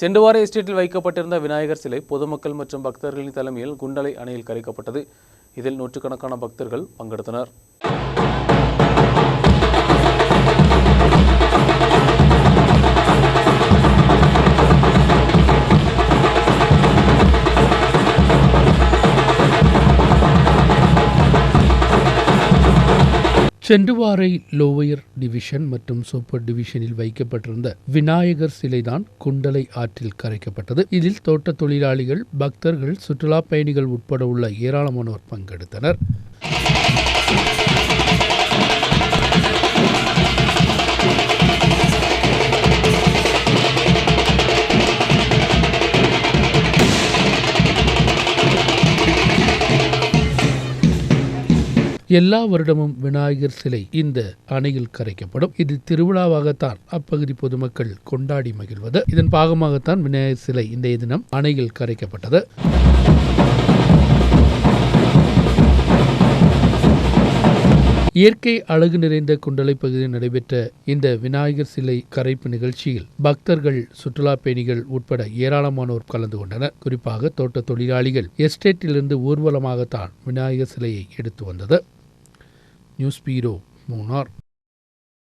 செண்டுவார எஸ்டேட்டில் வைக்கப்பட்டிருந்த விநாயகர் சிலை பொதுமக்கள் மற்றும் பக்தர்களின் தலைமையில் குண்டலை அணையில் கரைக்கப்பட்டது. இதில் நூற்றுக்கணக்கான பக்தர்கள் பங்கெடுத்தனர். செண்டுவாரை லோயர் டிவிஷன் மற்றும் சூப்பர் டிவிஷனில் வைக்கப்பட்டிருந்த விநாயகர் சிலைதான் குண்டலை ஆற்றில் கரைக்கப்பட்டது. இதில் தோட்ட தொழிலாளிகள், பக்தர்கள், சுற்றுலா பயணிகள் உட்பட உள்ள ஏராளமானோர் பங்கெடுத்தனர். எல்லா வருடமும் விநாயகர் சிலை இந்த அணையில் கரைக்கப்படும். இது திருவிழாவாகத்தான் அப்பகுதி பொதுமக்கள் கொண்டாடி மகிழ்வது. இதன் பாகமாகத்தான் விநாயகர் சிலை இன்றைய தினம் அணையில் கரைக்கப்பட்டது. இயற்கை அழகு நிறைந்த குண்டலை பகுதியில் நடைபெற்ற இந்த விநாயகர் சிலை கரைப்பு நிகழ்ச்சியில் பக்தர்கள், சுற்றுலா பயணிகள் உட்பட ஏராளமானோர் கலந்து கொண்டனர். குறிப்பாக தோட்ட தொழிலாளிகள் எஸ்டேட்டிலிருந்து ஊர்வலமாகத்தான் விநாயகர் சிலையை எடுத்து வந்தது. நியூஸ் பீரோ, மூனார்.